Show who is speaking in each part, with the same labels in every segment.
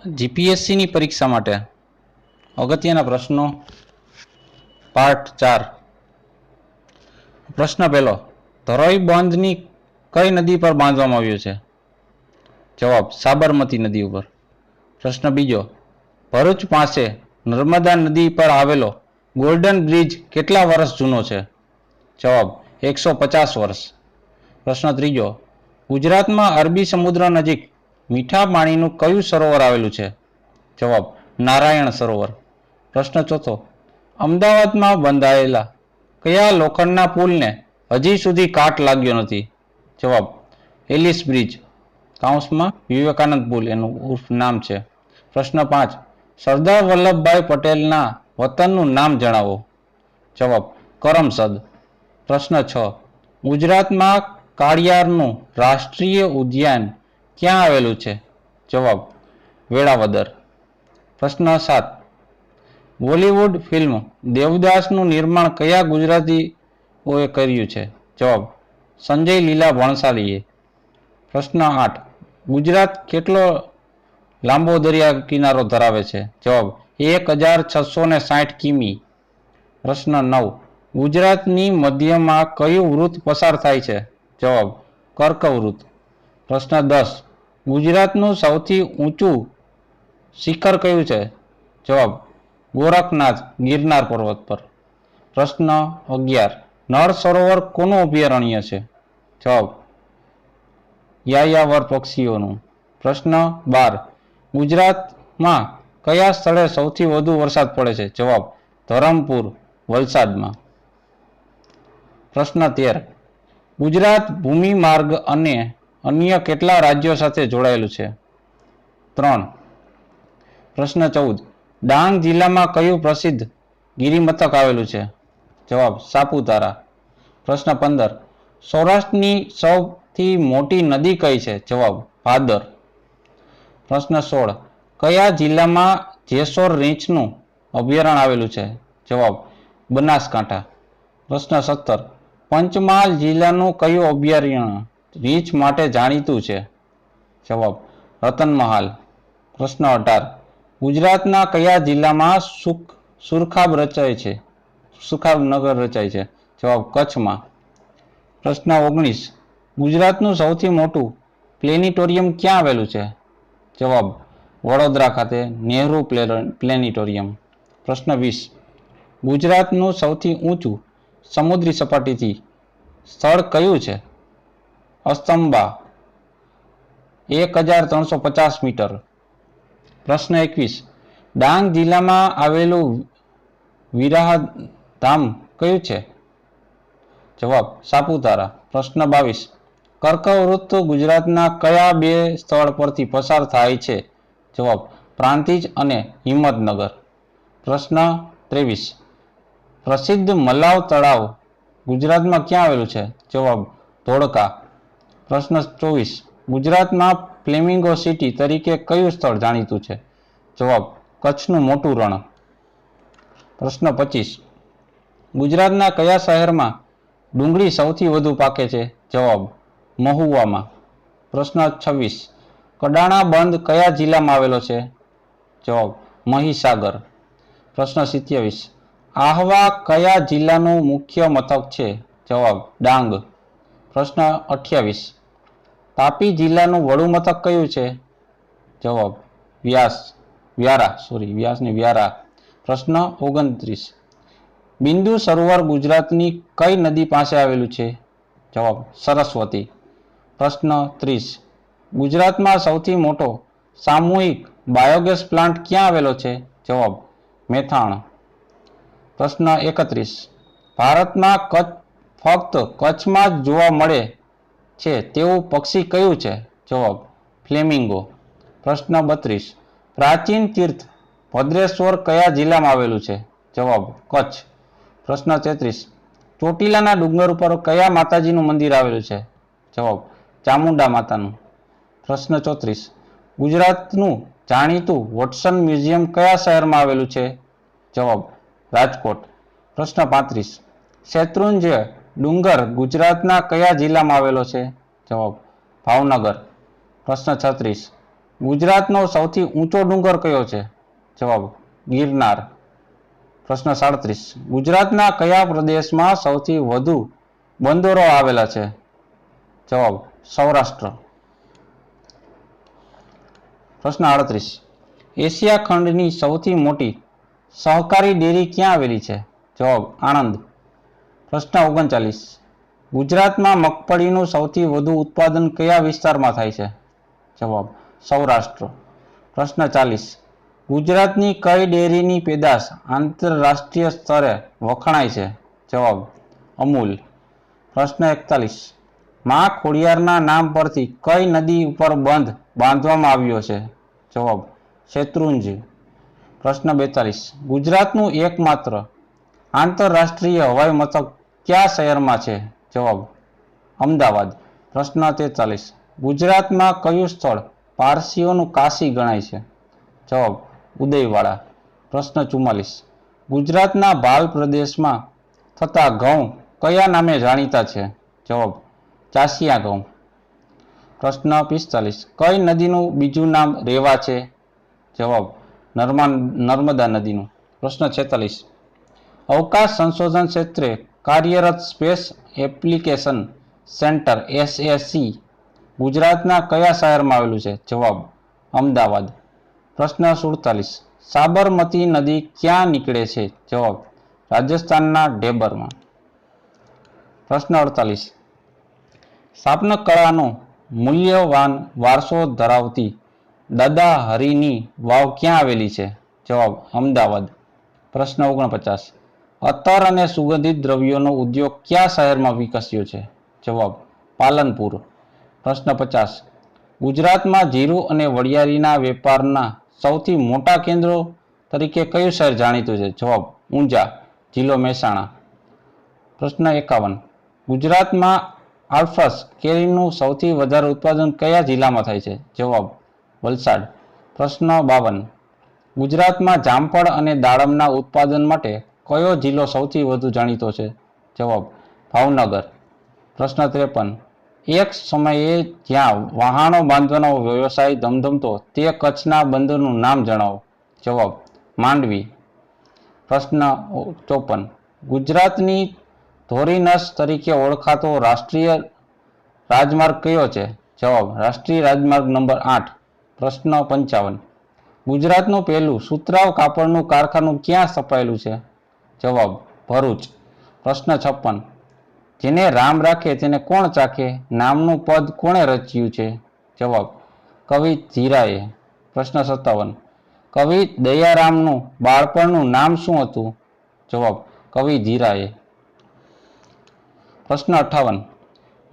Speaker 1: જીપીએસસીની પરીક્ષા માટે અગત્યના પ્રશ્નો પાર્ટ 4. પ્રશ્ન પહેલો, ધરોઈ બંધની કઈ નદી પર બાંધવામાં આવ્યું છે? જવાબ, સાબરમતી નદી ઉપર. પ્રશ્ન બીજો, ભરૂચ પાસે નર્મદા નદી પર આવેલો ગોલ્ડન બ્રિજ કેટલા વર્ષ જૂનો છે? જવાબ, 150 વર્ષ. પ્રશ્ન ત્રીજો, ગુજરાતમાં અરબી સમુદ્ર નજીક મીઠા પાણીનું કયું સરોવર આવેલું છે? જવાબ, નારાયણ સરોવર. પ્રશ્ન ચોથો, અમદાવાદમાં બંધાયેલા કયા લોખંડના પુલને હજી સુધી કાટ લાગ્યો નથી? જવાબ, એલિસ બ્રિજ, કાઉન્સમાં વિવેકાનંદ પુલ એનું ઉર્ફ નામ છે. પ્રશ્ન 5, સરદાર વલ્લભભાઈ પટેલના વતનનું નામ જણાવો. જવાબ, કરમસદ. પ્રશ્ન 6, ગુજરાતમાં કાળિયારનું રાષ્ટ્રીય ઉદ્યાન ક્યાં આવેલું છે? જવાબ, વેળાવદર. પ્રશ્ન 7, બોલિવૂડ ફિલ્મ દેવદાસનું નિર્માણ કયા ગુજરાતીઓએ કર્યું છે? જવાબ, સંજય લીલા ભણસાલીએ. પ્રશ્ન 8, ગુજરાત કેટલો લાંબો દરિયા કિનારો ધરાવે છે? જવાબ, 1660 કિમી. પ્રશ્ન 9, ગુજરાતની મધ્યમાં કયું વૃત્ત પસાર થાય છે? જવાબ, કર્કવૃત્ત. પ્રશ્ન 10, ગુજરાતનું સૌથી ઊંચું શિખર કયું છે? જવાબ, ગોરખનાથ ગિરનાર પર્વત પર. પ્રશ્ન 11, નળ સરોવર કોનું અભયારણ્ય છે? જવાબ, યાયાવર પક્ષીઓનું. પ્રશ્ન 12, ગુજરાતમાં કયા સ્થળે સૌથી વધુ વરસાદ પડે છે? જવાબ, ધરમપુર, વલસાડમાં. પ્રશ્ન 13, ગુજરાત ભૂમિ માર્ગ અને અન્ય કેટલા રાજ્યો સાથે જોડાયેલું છે? 3. પ્રશ્ન 14, ડાંગ જિલ્લામાં કયું પ્રસિદ્ધ ગિરિમથક આવેલું છે? જવાબ, સાપુતારા. પ્રશ્ન 15, સૌરાષ્ટ્રની સૌથી મોટી નદી કઈ છે? જવાબ, ભાદર. પ્રશ્ન 16, કયા જિલ્લામાં જેસોર રીંછનું અભયારણ્ય આવેલું છે? જવાબ, બનાસકાંઠા. પ્રશ્ન 17, પંચમહાલ જિલ્લાનું કયું અભયારણ્ય રીંછ માટે જાણીતું છે? જવાબ, રતનમહાલ. પ્રશ્ન 18, ગુજરાતના કયા જિલ્લામાં સુરખાબ રચાય છે? સુરખાબ નગર રચાય છે? જવાબ, કચ્છમાં. પ્રશ્ન 19, ગુજરાતનું સૌથી મોટું પ્લેનેટોરિયમ ક્યાં આવેલું છે? જવાબ, વડોદરા ખાતે નહેરુ પ્લેનેટોરિયમ. પ્રશ્ન 20, ગુજરાતનું સૌથી ઊંચું સમુદ્રી સપાટીથી સ્થળ કયું છે? અસ્તંબા, 1350 મીટર. પ્રશ્ન 21, ડાંગ જિલ્લામાં આવેલું વિરહાધામ કયું છે? જવાબ, સાપુતારા. પ્રશ્ન 22, કર્કવૃત્ત ગુજરાતના કયા બે સ્થળ પરથી પસાર થાય છે? જવાબ, પ્રાંતિજ અને હિંમતનગર. પ્રશ્ન 23, પ્રસિદ્ધ મલાવ તળાવ ગુજરાતમાં ક્યાં આવેલું છે? જવાબ, ધોળકા. પ્રશ્ન 24, ગુજરાતમાં ફ્લેમિંગો સિટી તરીકે કયું સ્થળ જાણીતું છે? જવાબ, કચ્છનું મોટું રણ. પ્રશ્ન 25, ગુજરાતના કયા શહેરમાં ડુંગળી સૌથી વધુ પાકે છે? જવાબ, મહુવામાં. પ્રશ્ન 26, કડાણા બંધ કયા જિલ્લામાં આવેલો છે? જવાબ, મહીસાગર. પ્રશ્ન 27, આહવા કયા જિલ્લાનું મુખ્ય મથક છે? જવાબ, ડાંગ. પ્રશ્ન 28, તાપી જિલ્લાનું વડું મથક કયું છે? જવાબ, વ્યારા. પ્રશ્ન 29, બિંદુ સરોવર ગુજરાતની કઈ નદી પાસે આવેલું છે? જવાબ, સરસ્વતી. પ્રશ્ન 30, ગુજરાતમાં સૌથી મોટો સામૂહિક બાયોગેસ પ્લાન્ટ ક્યાં આવેલો છે? જવાબ, મેથાણ. પ્રશ્ન 31, ભારતમાં ફક્ત કચ્છમાં જ જોવા મળે છે તેવું પક્ષી કયું છે? જવાબ, ફ્લેમિંગો. પ્રશ્ન 32, પ્રાચીન તીર્થ ભદ્રેશ્વર કયા જિલ્લામાં આવેલું છે? જવાબ, કચ્છ. પ્રશ્ન 33, ચોટીલાના ડુંગર ઉપર કયા માતાજીનું મંદિર આવેલું છે? જવાબ, ચામુંડા માતાનું. પ્રશ્ન 34, ગુજરાતનું જાણીતું વોટસન મ્યુઝિયમ કયા શહેરમાં આવેલું છે? જવાબ, રાજકોટ. પ્રશ્ન 35, શેત્રુંજય ડુંગર ગુજરાતના કયા જિલ્લામાં આવેલો છે? જવાબ, ભાવનગર. પ્રશ્ન 36, ગુજરાતનો સૌથી ઊંચો ડુંગર કયો છે? જવાબ ગિરનાર. પ્રશ્ન 37. ગુજરાતના કયા પ્રદેશમાં સૌથી વધુ બંદરો આવેલા છે? જવાબ સૌરાષ્ટ્ર. પ્રશ્ન 38. એશિયા ખંડની સૌથી મોટી સહકારી ડેરી ક્યાં આવેલી છે? જવાબ આણંદ. પ્રશ્ન 39. ગુજરાતમાં મગફળીનું સૌથી વધુ ઉત્પાદન કયા વિસ્તારમાં થાય છે? જવાબ સૌરાષ્ટ્ર. પ્રશ્ન 40. ગુજરાતની કઈ ડેરીની પેદાશ આંતરરાષ્ટ્રીય સ્તરે વખણાય છે? જવાબ અમૂલ. પ્રશ્ન 41. મા ખોડિયારના નામ પરથી કઈ નદી ઉપર બંધ બાંધવામાં આવ્યો છે? જવાબ શેત્રુંજી. પ્રશ્ન 42. ગુજરાતનું એકમાત્ર આંતરરાષ્ટ્રીય હવાઈ મથક કયા શહેરમાં છે? જવાબ અમદાવાદ. પ્રશ્ન 43. ગુજરાતમાં કયું સ્થળ પારસીઓનું કાશી ગણાય છે? જવાબ ઉદયવાડા. પ્રશ્ન 44. ગુજરાતના ભાલ પ્રદેશમાં થતા ઘઉં કયા નામે જાણીતા છે? જવાબ ચાસિયા ઘઉં. પ્રશ્ન 45. કઈ નદીનું બીજું નામ રેવા છે? જવાબ નર્મદા નદીનું. પ્રશ્ન 46. અવકાશ સંશોધન ક્ષેત્રે કાર્યરત સ્પેસ એપ્લિકેશન સેન્ટર SAC ગુજરાતના કયા શહેરમાં આવેલું છે? જવાબ અમદાવાદ. પ્રશ્ન 47. સાબરમતી નદી ક્યાં નીકળે છે? જવાબ રાજસ્થાનના ઢેબરમાં. પ્રશ્ન 48. સ્થાપન કળાનો મૂલ્યવાન વારસો ધરાવતી દાદા હરીની વાવ ક્યાં આવેલી છે? જવાબ અમદાવાદ. પ્રશ્ન 49. અત્તર અને સુગંધિત દ્રવ્યોનો ઉદ્યોગ કયા શહેરમાં વિકસ્યો છે? જવાબ પાલનપુર. પ્રશ્ન 50. ગુજરાતમાં જીરું અને વરિયાળીના વેપારના સૌથી મોટા કેન્દ્રો તરીકે કયું શહેર જાણીતું છે? જવાબ ઊંઝા, જિલ્લો મહેસાણા. પ્રશ્ન 51. ગુજરાતમાં આલ્ફસ કેરીનું સૌથી વધારે ઉત્પાદન કયા જિલ્લામાં થાય છે? જવાબ વલસાડ. પ્રશ્ન 52. ગુજરાતમાં જામફળ અને દાડમના ઉત્પાદન માટે કયો જિલ્લો સૌથી વધુ જાણીતો છે? જવાબ ભાવનગર. પ્રશ્ન 53. એક સમયે જ્યાં વહાણો બાંધવાનો વ્યવસાય ધમધમતો તે કચ્છના બંદરનું નામ જણાવો. જવાબ માંડવી. પ્રશ્ન 54. ગુજરાતની ધોરીનસ તરીકે ઓળખાતો રાષ્ટ્રીય રાજમાર્ગ કયો છે? જવાબ રાષ્ટ્રીય રાજમાર્ગ નંબર 8. પ્રશ્ન 55. ગુજરાતનું પહેલું સુતરાઉ કાપડનું કારખાનું ક્યાં સ્થપાયેલું છે? જવાબ ભરૂચ. પ્રશ્ન 56. જેને રામ રાખે તેને કોણ ચાખે નામનું પદ કોણે રચ્યું છે? જવાબ કવિ ધીરાએ. પ્રશ્ન 57. કવિ દયારામનું બાળપણનું નામ શું હતું? જવાબ કવિ ધીરાએ. પ્રશ્ન 58.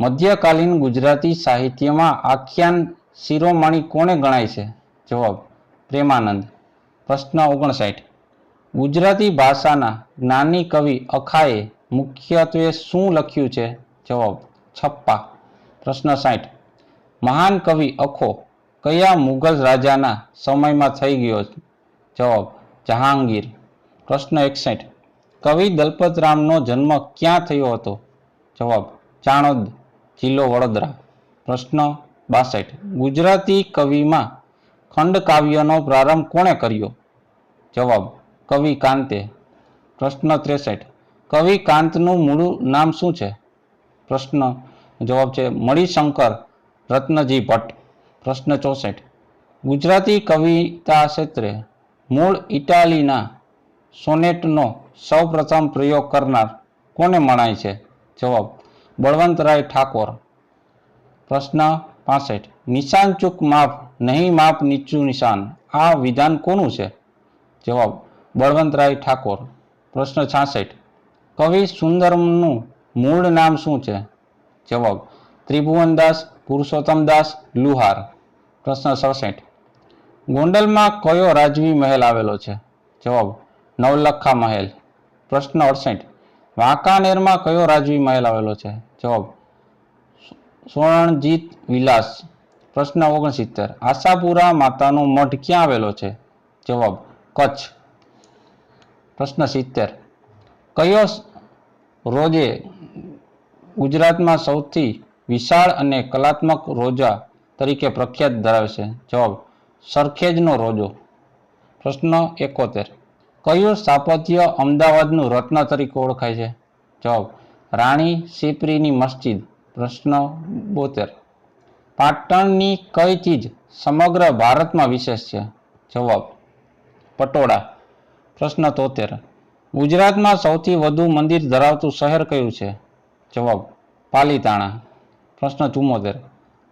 Speaker 1: મધ્યકાલીન ગુજરાતી સાહિત્યમાં આખ્યાન શિરોમણી કોને ગણાય છે? જવાબ પ્રેમાનંદ. પ્રશ્ન 59. ગુજરાતી ભાષાના જ્ઞાની કવિ અખાએ મુખ્યત્વે શું લખ્યું છે? જવાબ છપ્પા. પ્રશ્ન 60. મહાન કવિ અખો કયા મુગલ રાજાના સમયમાં થઈ ગયો? જવાબ જહાંગીર. પ્રશ્ન 61. કવિ દલપતરામનો જન્મ ક્યાં થયો હતો? જવાબ ચાણોદ, જિલ્લો વડોદરા. પ્રશ્ન 62. ગુજરાતી કવિમાં ખંડકાવ્યનો પ્રારંભ કોણે કર્યો? જવાબ કવિ કાંતે. પ્રશ્ન 63. કવિ કાંતનું મૂળ નામ શું છે? પ્રશ્ન જવાબ છે મણિશંકર રત્નજી ભટ્ટ. પ્રશ્ન 64. ગુજરાતી કવિતા ક્ષેત્રે મૂળ ઇટાલીના સોનેટનો સૌપ્રથમ પ્રયોગ કરનાર કોને મનાય છે? જવાબ બળવંતરાય ઠાકોર. પ્રશ્ન 65. નિશાન ચૂક માફ નહીં માપ નીચું નિશાન આ વિધાન કોનું છે? જવાબ બળવંતરાય ઠાકોર. પ્રશ્ન 66. કવિ સુંદરમનું મૂળ નામ શું છે? જવાબ ત્રિભુવનદાસ પુરુષોત્તમદાસ લુહાર. પ્રશ્ન 67. ગોંડલમાં કયો રાજવી મહેલ આવેલો છે? જવાબ નવલખા મહેલ. પ્રશ્ન 68. વાંકાનેરમાં કયો રાજવી મહેલ આવેલો છે? જવાબ સ્વર્ણજીત વિલાસ. પ્રશ્ન 69. આશાપુરા માતાનો મઠ ક્યાં આવેલો છે? જવાબ કચ્છ. પ્રશ્ન 70. કયો રોજે ગુજરાતમાં સૌથી વિશાળ અને કલાત્મક રોજા તરીકે પ્રખ્યાત ધરાવે છે? જવાબ સરખેજનો રોજો. પ્રશ્ન 71. કયું સ્થાપત્ય અમદાવાદનું રત્ન તરીકે ઓળખાય છે? જવાબ રાણી સિપ્રીની મસ્જિદ. પ્રશ્ન 72. પાટણની કઈ ચીજ સમગ્ર ભારતમાં વિશેષ છે? જવાબ પટોળા. પ્રશ્ન 73. ગુજરાતમાં સૌથી વધુ મંદિર ધરાવતું શહેર કયું છે? જવાબ પાલીતાણા. પ્રશ્ન 74.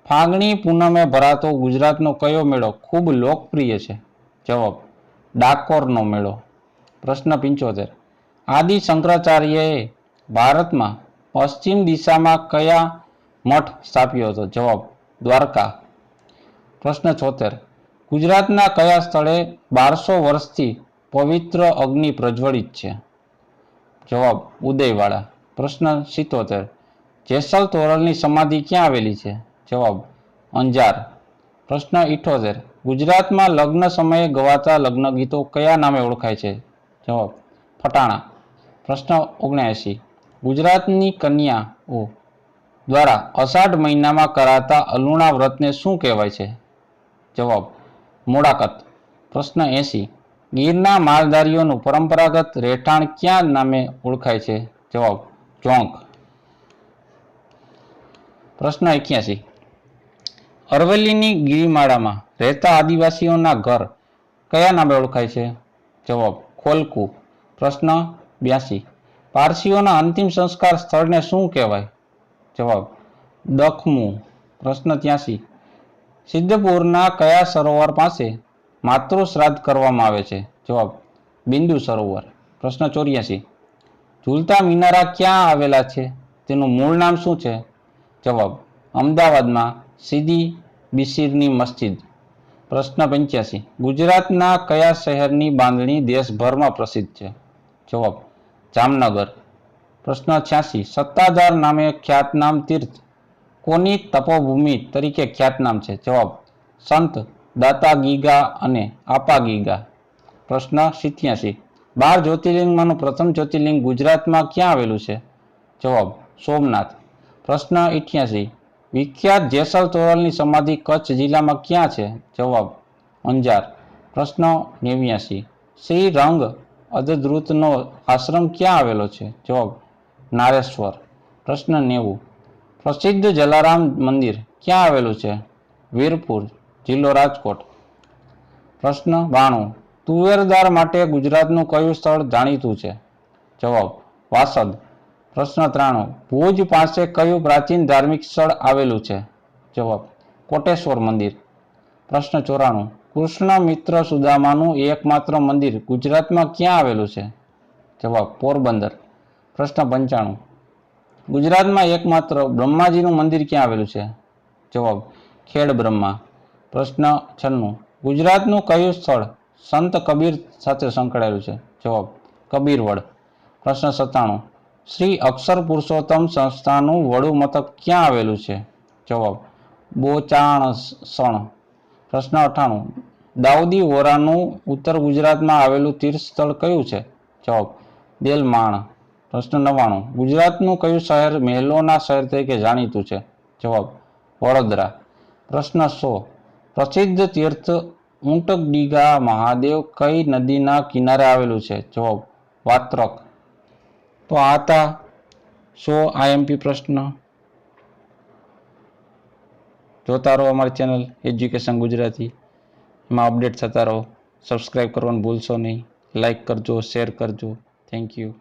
Speaker 1: ફાગણી પૂનમે ભરાતો ગુજરાતનો કયો મેળો ખૂબ લોકપ્રિય છે? જવાબ ડાકોરનો મેળો. પ્રશ્ન 75. આદિ શંકરાચાર્યએ ભારતમાં પશ્ચિમ દિશામાં કયા મઠ સ્થાપ્યો હતો? જવાબ દ્વારકા. પ્રશ્ન 76. ગુજરાતના કયા સ્થળે 1200 વર્ષથી પવિત્ર અગ્નિ પ્રજ્વલિત છે? જવાબ ઉદયવાડા. પ્રશ્ન 77. જેસલ તોરલની સમાધિ ક્યાં આવેલી છે? જવાબ અંજાર. પ્રશ્ન 78. ગુજરાતમાં લગ્ન સમયે ગવાતા લગ્ન ગીતો કયા નામે ઓળખાય છે? જવાબ ફટાણા. પ્રશ્ન 79. ગુજરાતની કન્યાઓ દ્વારા અષાઢ મહિનામાં કરાતા અલુણા વ્રતને શું કહેવાય છે? જવાબ મોડાકત. પ્રશ્ન 80. ગીરના માલધારીઓનું પરંપરાગત રહેઠાણ ક્યાં નામે ઓળખાય છે? જવાબ ચોંક. પ્રશ્ન 81. અરવલ્લીની ગિરિમાળામાં રહેતા આદિવાસીઓના ઘર કયા નામે ઓળખાય છે? જવાબ ખોલકુ. પ્રશ્ન 82. પારસીઓના અંતિમ સંસ્કાર સ્થળને શું કહેવાય? જવાબ દખમુ. પ્રશ્ન 83. સિદ્ધપુરના કયા સરોવર પાસે માતૃ શ્રાદ્ધ કરવામાં આવે છે? જવાબ બિંદુ સરોવર. પ્રશ્ન 84. ઝૂલતા મિનારા ક્યાં આવેલા છે? તેનું મૂળ નામ શું છે? જવાબ અમદાવાદમાં સીદી બિશીરની મસ્જિદ. પ્રશ્ન 85. ગુજરાતના કયા શહેરની બાંધણી દેશભરમાં પ્રસિદ્ધ છે? જવાબ જામનગર. પ્રશ્ન 86. સત્તાધાર નામે ખ્યાતનામ તીર્થ કોની તપોભૂમિ તરીકે ખ્યાતનામ છે? જવાબ સંત દાતાગીગા અને આપાગીગા. પ્રશ્ન 87. 12 જ્યોતિર્લિંગમાંનું પ્રથમ જ્યોતિર્લિંગ ગુજરાતમાં ક્યાં આવેલું છે? જવાબ સોમનાથ. પ્રશ્ન 88. વિખ્યાત જેસલ તોરલની સમાધિ કચ્છ જિલ્લામાં ક્યાં છે? જવાબ અંજાર. પ્રશ્ન 89. શ્રી રંગ અધધૃતનો આશ્રમ ક્યાં આવેલો છે? જવાબ નારેશ્વર. પ્રશ્ન 90. પ્રસિદ્ધ જલારામ મંદિર ક્યાં આવેલું છે? વીરપુર, જિલ્લો રાજકોટ. પ્રશ્ન 92. તુવેરદાર માટે ગુજરાતનું કયું સ્થળ જાણીતું છે? જવાબ વાસદ. પ્રશ્ન 93. ભુજ પાસે કયું પ્રાચીન ધાર્મિક સ્થળ આવેલું છે? જવાબ કોટેશ્વર મંદિર. પ્રશ્ન 94. કૃષ્ણ મિત્ર સુદામાનું એકમાત્ર મંદિર ગુજરાતમાં ક્યાં આવેલું છે? જવાબ પોરબંદર. પ્રશ્ન 95. ગુજરાતમાં એકમાત્ર બ્રહ્માજીનું મંદિર ક્યાં આવેલું છે? જવાબ ખેડ બ્રહ્મા. પ્રશ્ન 96. ગુજરાતનું કયું સ્થળ સંત કબીર સાથે સંકળાયેલું છે? જવાબ કબીરવડ. પ્રશ્ન 97. શ્રી અક્ષર પુરુષોત્તમ સંસ્થાનું વડું મથક ક્યાં આવેલું છે? જવાબ બોચાણસણ. પ્રશ્ન 98. દાઉદી વોરાનું ઉત્તર ગુજરાતમાં આવેલું તીર્થ સ્થળ કયું છે? જવાબ બેલમાણ. પ્રશ્ન 99. ગુજરાતનું કયું શહેર મહેલોના શહેર તરીકે જાણીતું છે? જવાબ વડોદરા. પ્રશ્ન 100. પ્રસિદ્ધ તીર્થ ઊંટડીગા મહાદેવ કઈ નદીના કિનારે આવેલું છે? જવાબ વાત્રક. તો આ હતા 100 IMP પ્રશ્ન. જોતા રહો અમારી ચેનલ એજ્યુકેશન ગુજરાતી. એમાં અપડેટ થતા રહો. સબસ્ક્રાઈબ કરવાનું ભૂલશો નહીં. લાઈક કરજો, શેર કરજો. Thank you.